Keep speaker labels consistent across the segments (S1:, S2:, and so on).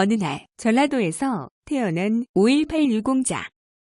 S1: 어느 날 전라도에서 태어난 5.18 유공자.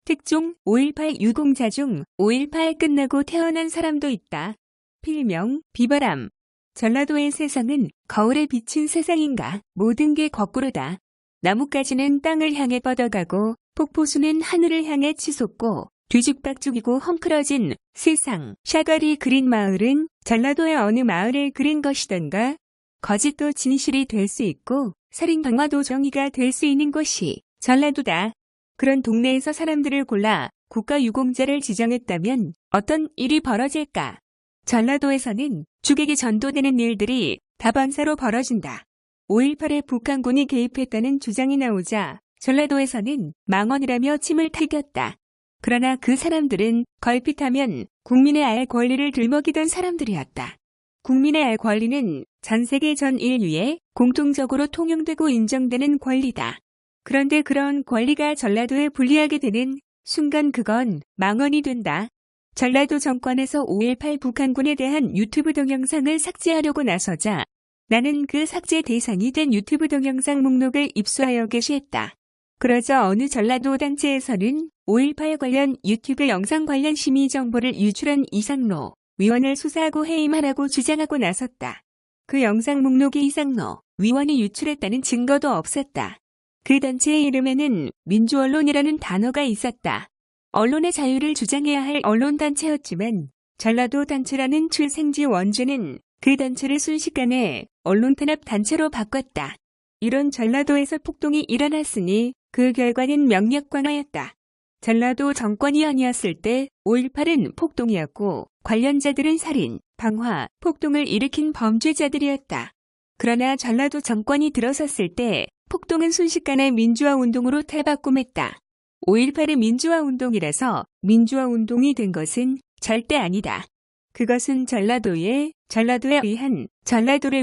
S1: 특종 5.18 유공자 중 5.18 끝나고 태어난 사람도 있다. 필명 비바람. 전라도의 세상은 거울에 비친 세상인가. 모든 게 거꾸로다. 나뭇가지는 땅을 향해 뻗어가고 폭포수는 하늘을 향해 치솟고 뒤죽박죽이고 헝클어진 세상. 샤갈이 그린 마을은 전라도의 어느 마을을 그린 것이던가. 거짓도 진실이 될 수 있고 살인 방화도 정의가 될 수 있는 곳이 전라도다. 그런 동네에서 사람들을 골라 국가유공자를 지정했다면 어떤 일이 벌어질까? 전라도에서는 주객이 전도되는 일들이 다반사로 벌어진다. 5.18에 북한군이 개입했다는 주장이 나오자 전라도에서는 망언이라며 침을 튀겼다. 그러나 그 사람들은 걸핏하면 국민의 알 권리를 들먹이던 사람들이었다. 국민의 알 권리는 전 세계 전 인류에 공통적으로 통용되고 인정되는 권리다. 그런데 그런 권리가 전라도에 불리하게 되는 순간 그건 망언이 된다. 전라도 정권에서 5.18 북한군에 대한 유튜브 동영상을 삭제하려고 나서자 나는 그 삭제 대상이 된 유튜브 동영상 목록을 입수하여 게시했다. 그러자 어느 전라도 단체에서는 5.18 관련 유튜브 영상 관련 심의 정보를 유출한 이상로 위원을 수사하고 해임하라고 주장하고 나섰다. 그 영상 목록에 이상로 위원이 유출했다는 증거도 없었다. 그 단체의 이름에는 민주언론이라는 단어가 있었다. 언론의 자유를 주장해야 할 언론단체였지만 전라도 단체라는 출생지 원주는 그 단체를 순식간에 언론탄압단체로 바꿨다. 이런 전라도에서 폭동이 일어났으니 그 결과는 명력광화였다. 전라도 정권이 아니었을 때 5.18은 폭동이었고 관련자들은 살인, 방화, 폭동을 일으킨 범죄자들이었다. 그러나 전라도 정권이 들어섰을 때 폭동은 순식간에 민주화운동으로 탈바꿈했다. 5.18의 민주화운동이라서 민주화운동이 된 것은 절대 아니다. 그것은 전라도를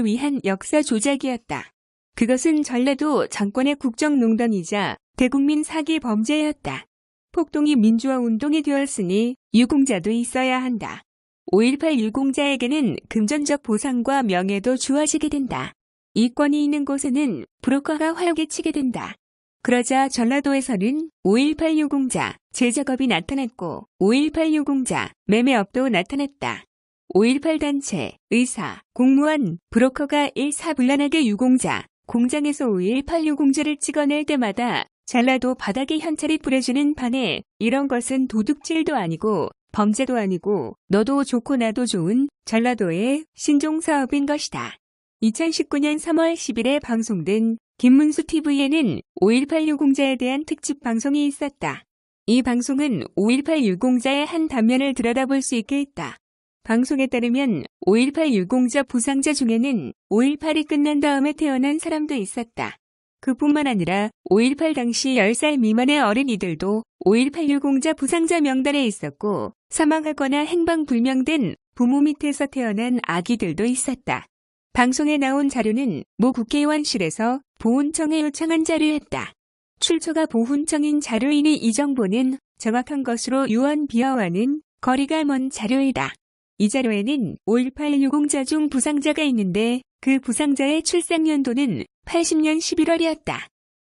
S1: 위한 역사 조작이었다. 그것은 전라도 정권의 국정농단이자 대국민 사기 범죄였다. 폭동이 민주화운동이 되었으니 유공자도 있어야 한다. 5.18 유공자에게는 금전적 보상과 명예도 주어지게 된다. 이권이 있는 곳에는 브로커가 활개치게 된다. 그러자 전라도에서는 5.18 유공자 제작업이 나타났고 5.18 유공자 매매업도 나타났다. 5.18 단체, 의사, 공무원, 브로커가 일사불란하게 유공자, 공장에서 5.18 유공자를 찍어낼 때마다 전라도 바닥에 현찰이 뿌려주는 판에 이런 것은 도둑질도 아니고 범죄도 아니고 너도 좋고 나도 좋은 전라도의 신종사업인 것이다. 2019년 3월 10일에 방송된 김문수 TV에는 5.18 유공자에 대한 특집 방송이 있었다. 이 방송은 5.18 유공자의 한 단면을 들여다볼 수 있게 했다. 방송에 따르면 5.18 유공자 부상자 중에는 5.18이 끝난 다음에 태어난 사람도 있었다. 그뿐만 아니라 5.18 당시 10살 미만의 어린이들도 5.18 유공자 부상자 명단에 있었고 사망하거나 행방불명된 부모 밑에서 태어난 아기들도 있었다. 방송에 나온 자료는 모 국회의원실에서 보훈청에 요청한 자료였다. 출처가 보훈청인 자료이니 이 정보는 정확한 것으로 유언 비어와는 거리가 먼 자료이다. 이 자료에는 5.18 유공자 중 부상자가 있는데 그 부상자의 출생연도는 80년 11월이었다.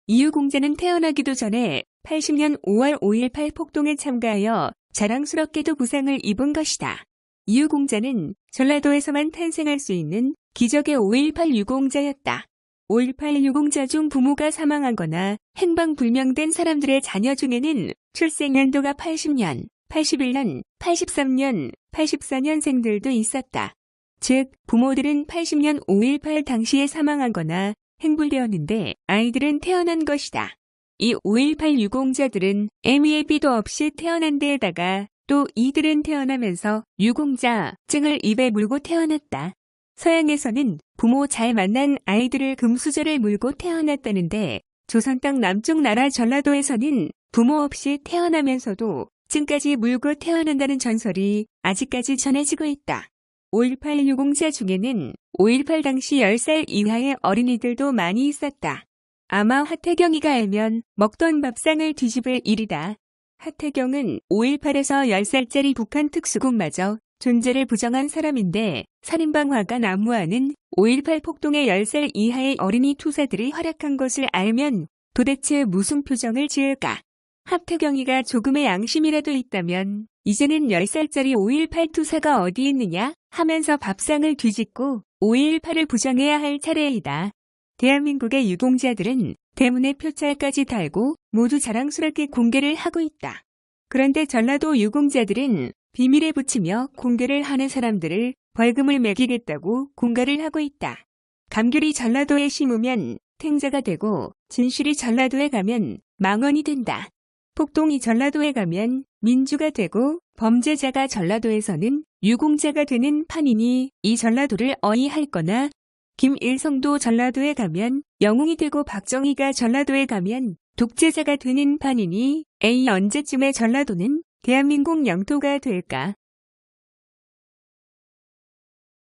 S1: 이 유공자는 태어나기도 전에 80년 5월 5.18 폭동에 참가하여 자랑스럽게도 부상을 입은 것이다. 이 유공자는 전라도에서만 탄생할 수 있는 기적의 5.18 유공자였다. 5.18 유공자 중 부모가 사망하거나 행방불명된 사람들의 자녀 중에는 출생연도가 80년, 81년, 83년, 84년생들도 있었다. 즉, 부모들은 80년 5.18 당시에 사망하거나 행불되었는데 아이들은 태어난 것이다. 이 5.18 유공자들은 M의 B도 없이 태어난 데에다가 또 이들은 태어나면서 유공자증을 입에 물고 태어났다. 서양에서는 부모 잘 만난 아이들을 금수저를 물고 태어났다는데 조선 땅 남쪽 나라 전라도에서는 부모 없이 태어나면서도 증까지 물고 태어난다는 전설이 아직까지 전해지고 있다. 5.18 유공자 중에는 5.18 당시 10살 이하의 어린이들도 많이 있었다. 아마 하태경이가 알면 먹던 밥상을 뒤집을 일이다. 하태경은 5.18에서 10살짜리 북한 특수군마저 존재를 부정한 사람인데 살인방화가 난무하는 5.18 폭동의 10살 이하의 어린이 투사들이 활약한 것을 알면 도대체 무슨 표정을 지을까? 합태경이가 조금의 양심이라도 있다면 이제는 10살짜리 5.18 투사가 어디 있느냐 하면서 밥상을 뒤집고 5.18을 부정해야 할 차례이다. 대한민국의 유공자들은 대문에 표짤까지 달고 모두 자랑스럽게 공개를 하고 있다. 그런데 전라도 유공자들은 비밀에 붙이며 공개를 하는 사람들을 벌금을 매기겠다고 공갈을 하고 있다. 감귤이 전라도에 심으면 탱자가 되고 진실이 전라도에 가면 망언이 된다. 폭동이 전라도에 가면 민주가 되고 범죄자가 전라도에서는 유공자가 되는 판이니 이 전라도를 어이할 거나 김일성도 전라도에 가면 영웅이 되고 박정희가 전라도에 가면 독재자가 되는 판이니 에이 언제쯤에 전라도는 대한민국 영토가 될까?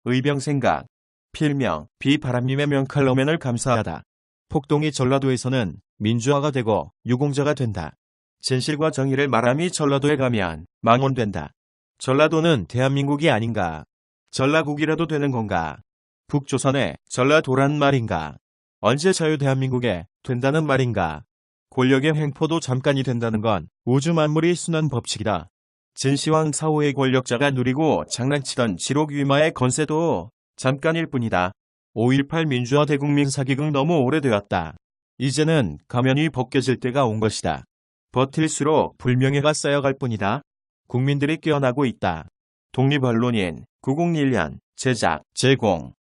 S2: 의병생각, 필명, 비바람님의 명칼럼엔을 감사하다. 폭동이 전라도에서는 민주화가 되고 유공자가 된다. 진실과 정의를 말함이 전라도에 가면 망언된다. 전라도는 대한민국이 아닌가? 전라국이라도 되는 건가? 북조선의 전라도란 말인가? 언제 자유대한민국에 된다는 말인가? 권력의 횡포도 잠깐이 된다는 건 우주 만물이 순환 법칙이다. 진시황 사후의 권력자가 누리고 장난치던 지록위마의 건세도 잠깐일 뿐이다. 5.18 민주화 대국민 사기극 너무 오래되었다. 이제는 가면이 벗겨질 때가 온 것이다. 버틸수록 불명예가 쌓여갈 뿐이다. 국민들이 깨어나고 있다. 독립언론인 901년 제작 제공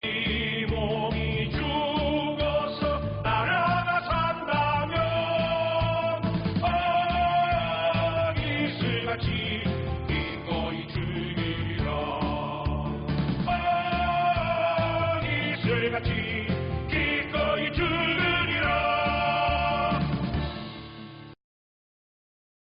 S3: 이 몸이 죽어서 나라가 산다면 이슬같이 기꺼이 죽이라 이슬같이